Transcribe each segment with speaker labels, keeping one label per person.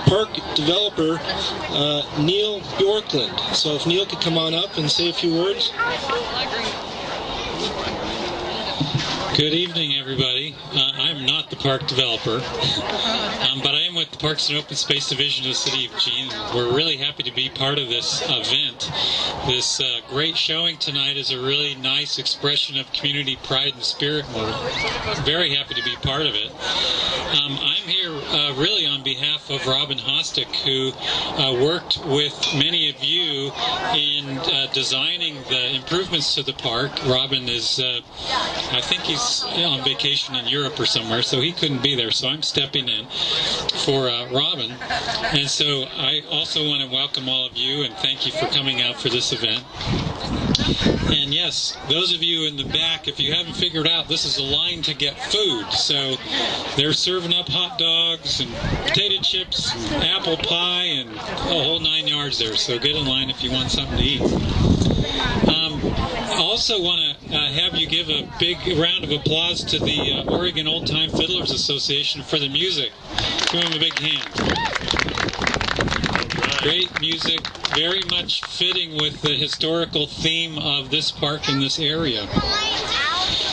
Speaker 1: park developer, Neil Bjorklund. So if Neil could come on up and say a few words.
Speaker 2: Good evening, everybody. I'm not the park developer, but I am with the Parks and Open Space Division of the City of Eugene. We're really happy to be part of this event. This great showing tonight is a really nice expression of community pride and spirit, and we're very happy to be part of it. I'm here really on behalf of Robin Hostick, who worked with many of you in designing the improvements to the park. Robin is, I think he's on vacation in Europe or somewhere, so he couldn't be there, so I'm stepping in for Robin. And so I also want to welcome all of you and thank you for coming out for this event. And yes, those of you in the back, if you haven't figured out, this is a line to get food. So they're serving up hot dogs and potato chips and apple pie and a whole 9 yards there. So get in line if you want something to eat. I also want to have you give a big round of applause to the Oregon Old Time Fiddlers Association for the music. Give them a big hand. Great music, very much fitting with the historical theme of this park in this area.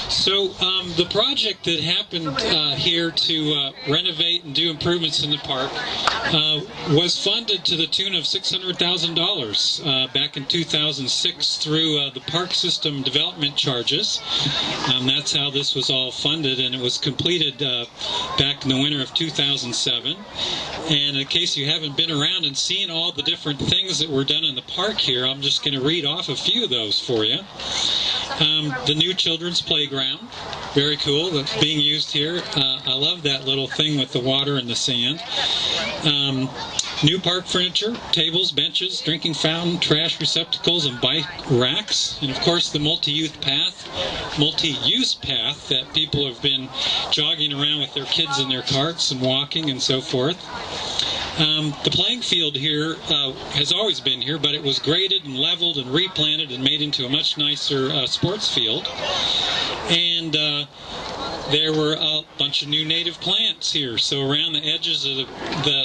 Speaker 2: So the project that happened here to renovate and do improvements in the park was funded to the tune of $600,000 back in 2006 through the park system development charges. That's how this was all funded, and it was completed back in the winter of 2007. And in case you haven't been around and seen all the different things that were done in the park here, I'm just going to read off a few of those for you. The new children's playground, very cool, that's being used here. I love that little thing with the water and the sand. New park furniture, tables, benches, drinking fountain, trash receptacles, and bike racks. And of course the multi-use path that people have been jogging around with their kids in their carts and walking and so forth. The playing field here has always been here, but it was graded and leveled and replanted and made into a much nicer sports field. And there were a bunch of new native plants here. So around the edges of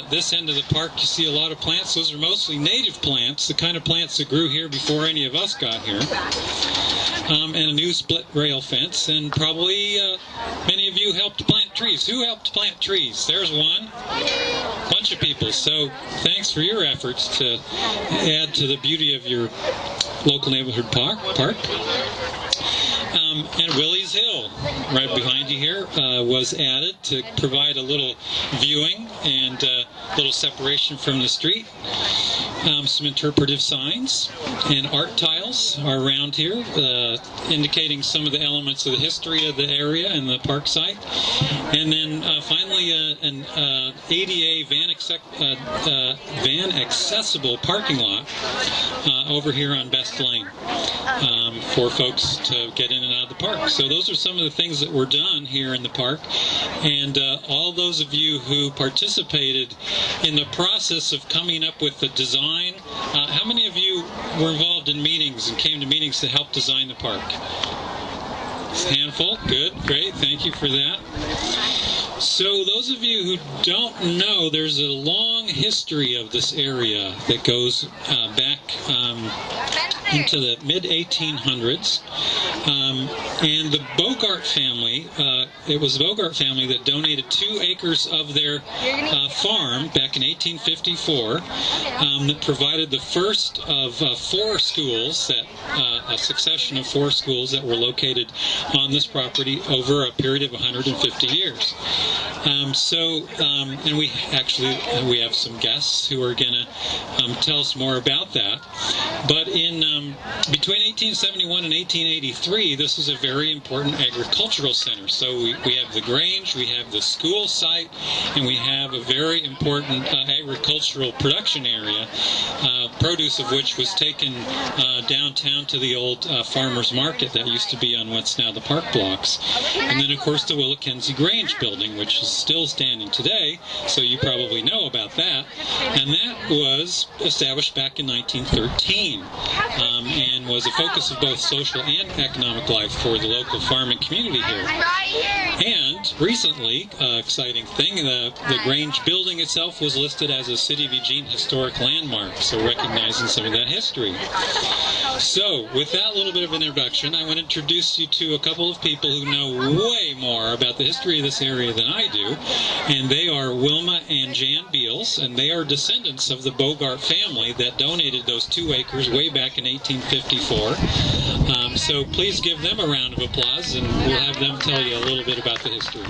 Speaker 2: this end of the park, you see a lot of plants. Those are mostly native plants, the kind of plants that grew here before any of us got here. And a new split rail fence, and probably many of you helped plant trees. Who helped plant trees? There's one. Bunch of people. So thanks for your efforts to add to the beauty of your local neighborhood park. And Willie's Hill, right behind you here, was added to provide a little viewing and a little separation from the street. Some interpretive signs and art tiles are around here, indicating some of the elements of the history of the area and the park site. And then finally an ADA van accessible parking lot over here on Best Lane for folks to get in and out of the park. So those are some of the things that were done here in the park, and all those of you who participated in the process of coming up with the design. How many of you were involved in meetings and came to meetings to help design the park? A handful. Good, great, thank you for that. So those of you who don't know, there's a long history of this area that goes back into the mid-1800s. And the Bogart family, it was the Bogart family that donated 2 acres of their farm back in 1854 that provided the first of 4 schools, a succession of 4 schools that were located on this property over a period of 150 years. And we have some guests who are going to tell us more about that. But in between 1871 and 1883, this was a very important agricultural center. So we have the Grange, we have the school site, and we have a very important agricultural production area, produce of which was taken downtown to the old farmers market that used to be on what's now the park blocks. And then, of course, the Willakenzie Grange building, which is still standing today, so you probably know about that. And that was established back in 1913. and was a focus of both social and economic life for the local farming community here. And recently, exciting thing, the Grange building itself was listed as a City of Eugene Historic Landmark, so recognizing some of that history. So, with that little bit of an introduction, I want to introduce you to a couple of people who know way more about the history of this area than I do, and they are Wilma and Jan Beals, and they are descendants of the Bogart family that donated those 2 acres way back in 1854. So please give them a round of applause, and we'll have them tell you a little bit about the history.